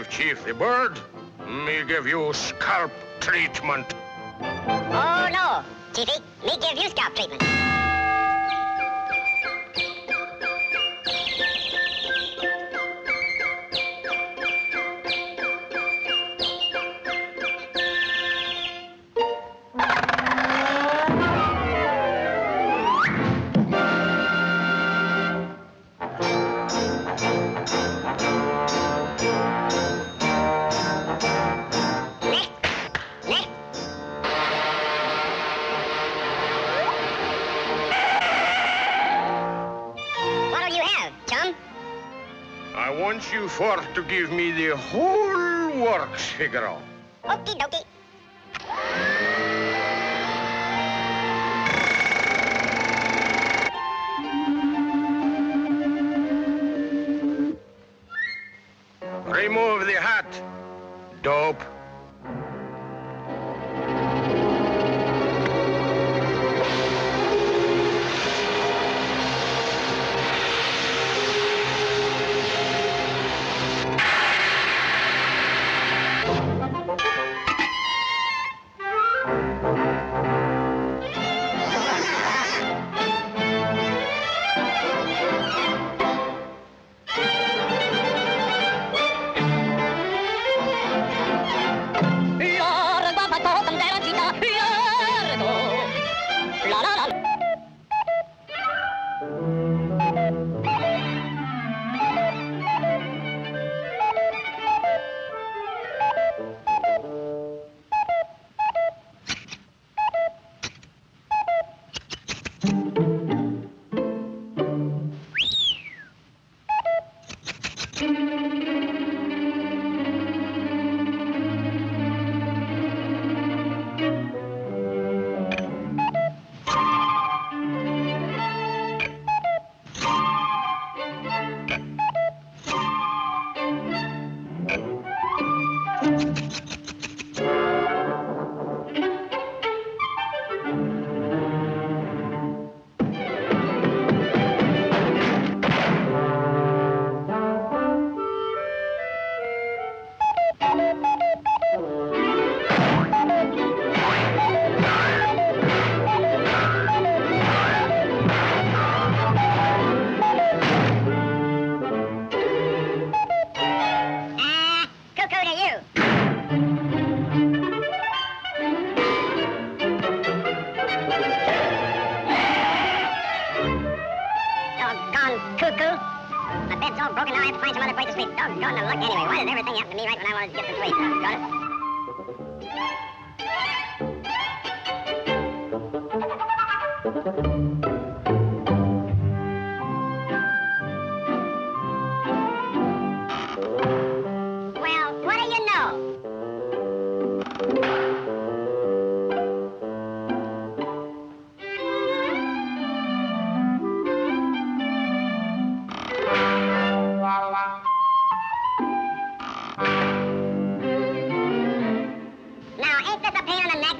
alive, Chief. The bird, me give you scalp treatment. Oh, no, Chiefy. Me give you scalp treatment. I want you for to give me the whole works, Figaro. Okie dokie. Remove the hat, dope. Cuckoo. My bed's all broken now. I have to find some other place to sleep. Doggone the luck anyway. Why does everything happen to me right when I wanted to get some sleep? Doggone it. Well, what do you know? Now, ain't this a pain in the neck?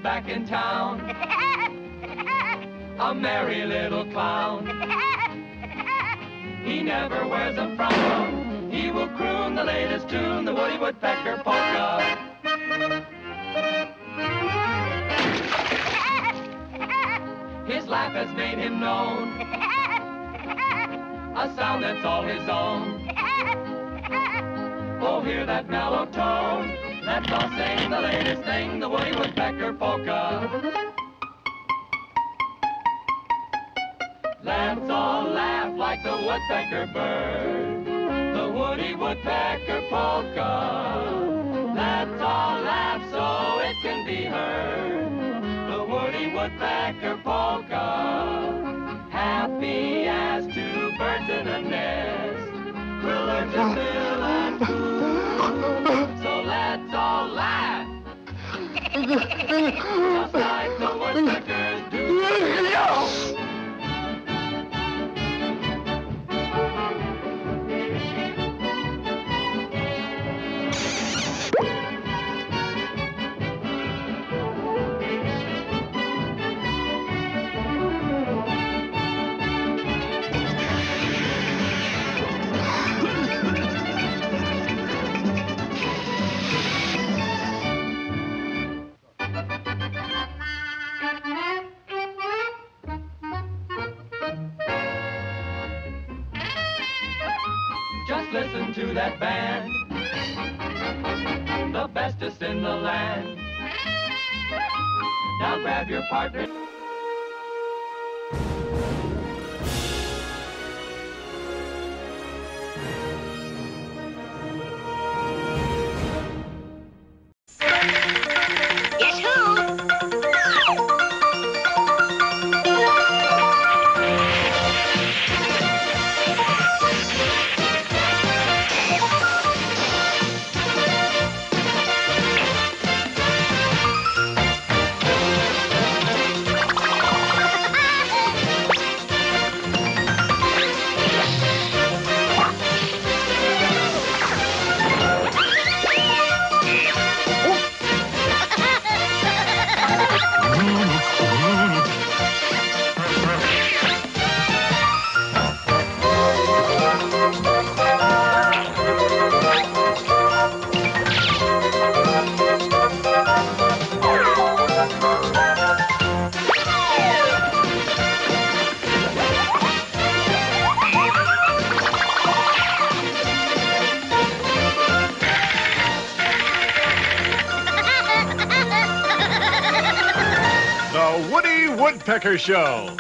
back in town, a merry little clown. He never wears a frown. He will croon the latest tune, the Woody Woodpecker polka. His laugh has made him known, a sound that's all his own. Oh, hear that mellow tone. Let's all sing the latest thing, the Woody Woodpecker polka. Let's all laugh like the woodpecker bird, the Woody Woodpecker polka. Let's all laugh so it can be heard, the Woody Woodpecker polka. Happy as two birds in a nest, we'll learn to fill and coo. So let's all laugh, just like the woodpeckers do. Just listen to that band, the bestest in the land. Now grab your partner. Guess who? The Woody Woodpecker Show.